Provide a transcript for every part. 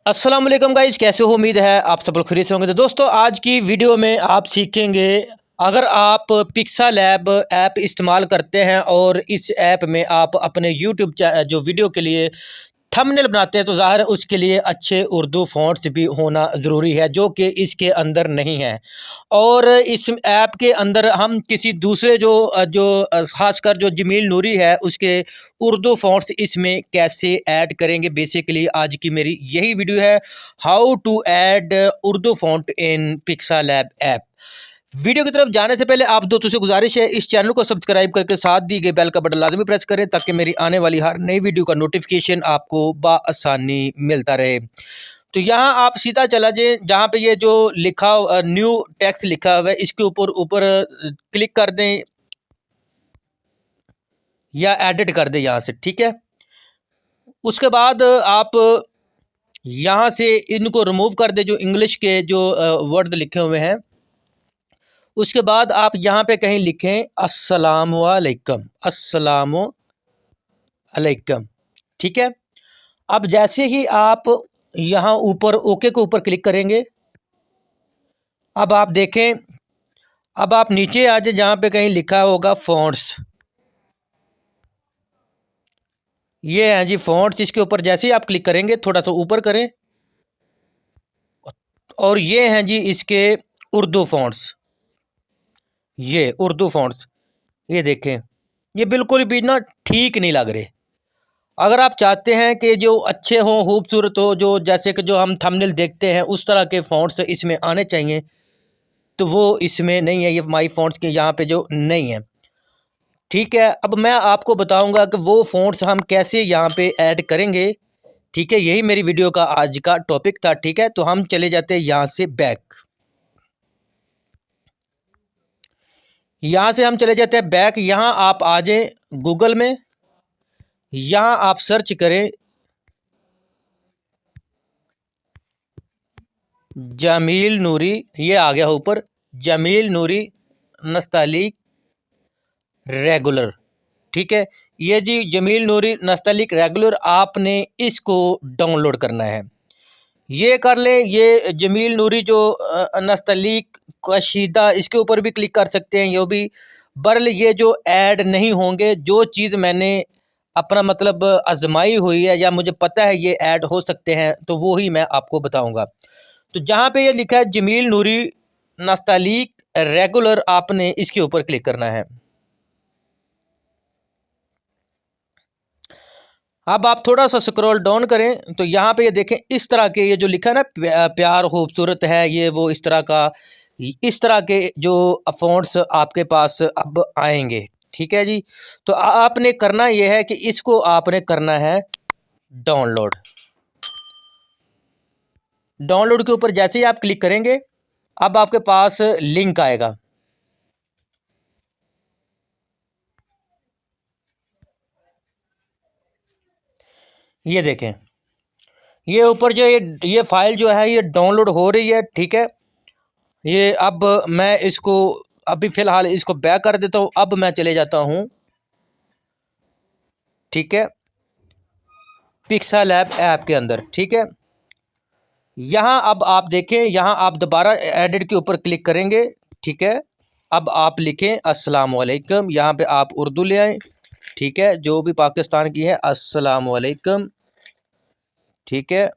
अस्सलाम वालेकुम गाइस, कैसे हो? उम्मीद है आप सब लोग खैरियत से होंगे। तो दोस्तों, आज की वीडियो में आप सीखेंगे, अगर आप पिक्सालैब ऐप इस्तेमाल करते हैं और इस ऐप में आप अपने यूट्यूब जो वीडियो के लिए थंबनेल बनाते हैं, तो ज़ाहिर है उसके लिए अच्छे उर्दू फ़ॉन्ट्स भी होना ज़रूरी है, जो कि इसके अंदर नहीं है। और इस ऐप के अंदर हम किसी दूसरे ख़ासकर जो जमील नूरी है, उसके उर्दू फ़ॉन्ट्स इसमें कैसे ऐड करेंगे, बेसिकली आज की मेरी यही वीडियो है, how to add Urdu font in PixelLab app. Video की तरफ जाने से पहले आप दोस्तों से गुजारिश है, इस चैनल को सब्सक्राइब करके साथ दी गई बेल का बटन लाजमी प्रेस करें, ताकि मेरी आने वाली हर नई वीडियो का नोटिफिकेशन आपको बाआसानी मिलता रहे। तो यहाँ आप सीधा चला जाए, जहाँ पे ये जो लिखा न्यू टेक्स्ट लिखा हुआ है, इसके ऊपर ऊपर क्लिक कर दें या एडिट कर दें यहाँ से, ठीक है। उसके बाद आप यहाँ से इनको रिमूव कर दें, जो इंग्लिश के जो वर्ड लिखे हुए हैं। उसके बाद आप यहाँ पे कहीं लिखें अस्सलामु अलैकुम, अस्सलामु अलैकुम, ठीक है। अब जैसे ही आप यहाँ ऊपर ओके के ऊपर क्लिक करेंगे, अब आप देखें, अब आप नीचे आ जाए, जहाँ पे कहीं लिखा होगा फ़ॉन्ट्स, ये है जी फ़ॉन्ट्स। इसके ऊपर जैसे ही आप क्लिक करेंगे, थोड़ा सा ऊपर करें, और ये हैं जी इसके उर्दू फ़ॉन्ट्स, ये उर्दू फ़ॉन्ट्स, ये देखें, ये बिल्कुल भी ना ठीक नहीं लग रहे। अगर आप चाहते हैं कि जो अच्छे हों, खूबसूरत हो, जो जैसे कि जो हम थंबनेल देखते हैं उस तरह के फ़ॉन्ट्स इसमें आने चाहिए, तो वो इसमें नहीं है, ये माई फ़ॉन्ट्स के यहाँ पे जो नहीं है, ठीक है। अब मैं आपको बताऊंगा कि वो फ़ॉन्ट्स हम कैसे यहाँ पे ऐड करेंगे, ठीक है। यही मेरी वीडियो का आज का टॉपिक था, ठीक है। तो हम चले जाते हैं यहाँ से बैक, यहाँ से हम चले जाते हैं बैक। यहाँ आप आ जाएं गूगल में, यहाँ आप सर्च करें जमील नूरी, ये आ गया ऊपर, जमील नूरी नस्तालिक रेगुलर, ठीक है। ये जी जमील नूरी नस्तालिक रेगुलर, आपने इसको डाउनलोड करना है। ये कर ले, ये जमील नूरी जो नस्तालिक कशीदा, इसके ऊपर भी क्लिक कर सकते हैं, ये भी। बरल ये जो ऐड नहीं होंगे, जो चीज़ मैंने अपना मतलब आजमाई हुई है या मुझे पता है ये ऐड हो सकते हैं, तो वो ही मैं आपको बताऊंगा। तो जहाँ पे ये लिखा है जमील नूरी नस्तालिक रेगुलर, आपने इसके ऊपर क्लिक करना है। अब आप थोड़ा सा स्क्रॉल डाउन करें, तो यहाँ पे ये देखें, इस तरह के ये जो लिखा है ना, प्यार खूबसूरत है, ये वो इस तरह का, इस तरह के जो फ़ॉन्ट्स आपके पास अब आएंगे, ठीक है जी। तो आपने करना ये है कि इसको आपने करना है डाउनलोड। डाउनलोड के ऊपर जैसे ही आप क्लिक करेंगे, अब आपके पास लिंक आएगा, ये देखें, ये ऊपर जो ये फाइल जो है ये डाउनलोड हो रही है, ठीक है। ये अब मैं इसको अभी फ़िलहाल इसको बैक कर देता हूँ। अब मैं चले जाता हूँ, ठीक है, पिक्सालैब ऐप के अंदर, ठीक है। यहाँ अब आप देखें, यहाँ आप दोबारा एडिट के ऊपर क्लिक करेंगे, ठीक है। अब आप लिखें अस्सलाम वालेकुम, यहाँ पे आप उर्दू ले आएँ, ठीक है, जो भी पाकिस्तान की है, अस्सलाम वालेकुम, ठीक है।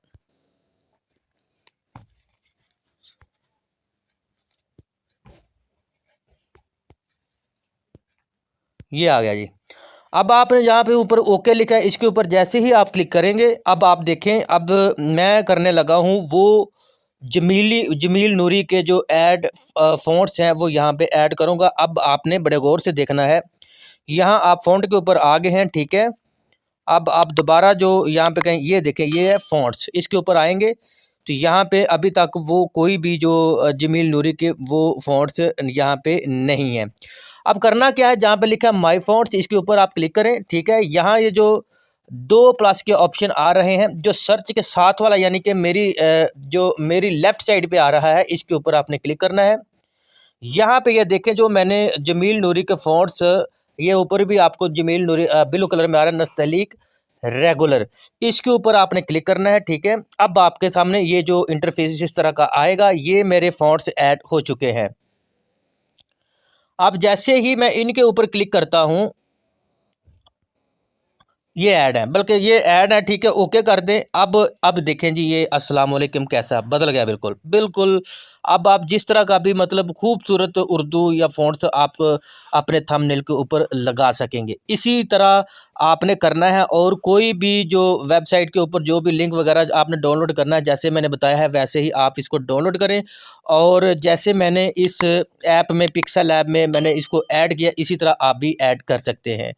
ये आ गया जी। अब आपने यहाँ पे ऊपर ओके लिखा है, इसके ऊपर जैसे ही आप क्लिक करेंगे, अब आप देखें, अब मैं करने लगा हूँ वो जमील नूरी के जो ऐड फ़ॉन्ट्स हैं, वो यहाँ पे ऐड करूँगा। अब आपने बड़े गौर से देखना है, यहाँ आप फ़ॉन्ट के ऊपर आ गए हैं, ठीक है। अब आप दोबारा जो यहाँ पे कहीं, ये देखें, ये है फ़ॉन्ट्स, इसके ऊपर आएंगे, तो यहाँ पे अभी तक वो कोई भी जो जमील नूरी के वो फ़ॉन्ट्स यहाँ पे नहीं है। अब करना क्या है, जहाँ पे लिखा है माई फ़ॉन्ट्स, इसके ऊपर आप क्लिक करें, ठीक है। यहाँ ये जो 2 प्लस के ऑप्शन आ रहे हैं, जो सर्च के साथ वाला, यानी कि जो मेरी लेफ़्ट साइड पे आ रहा है, इसके ऊपर आपने क्लिक करना है। यहाँ पे ये देखें, जो मैंने जमील नूरी के फ़ॉन्ट्स, ये ऊपर भी आपको जमील नूरी ब्लू कलर में आ रहा है, नस्तलीक रेगुलर, इसके ऊपर आपने क्लिक करना है। ठीक है, अब आपके सामने ये जो इंटरफेस इस तरह का आएगा। ये मेरे फॉन्ट्स ऐड हो चुके हैं। अब जैसे ही मैं इनके ऊपर क्लिक करता हूँ, ये ऐड है, बल्कि ये ऐड है। ठीक है, ओके कर दें। अब देखें जी, ये अस्सलाम वालेकुम कैसा बदल गया, बिल्कुल बिल्कुल। अब आप जिस तरह का भी मतलब खूबसूरत उर्दू या फ़ॉन्ट्स आप अपने थंबनेल के ऊपर लगा सकेंगे, इसी तरह आपने करना है। और कोई भी जो वेबसाइट के ऊपर जो भी लिंक वगैरह आपने डाउनलोड करना है, जैसे मैंने बताया है वैसे ही आप इसको डाउनलोड करें। और जैसे मैंने इस ऐप में पिक्सल ऐप में मैंने इसको ऐड किया, इसी तरह आप भी ऐड कर सकते हैं।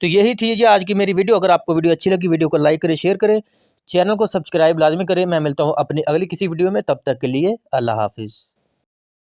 तो यही थी जी आज की मेरी वीडियो। अगर आपको वीडियो अच्छी लगी, वीडियो को लाइक करें, शेयर करें, चैनल को सब्सक्राइब लाजमी करें। मैं मिलता हूँ अपनी अगली किसी वीडियो में, तब तक के लिए अल्लाह हाफिज़।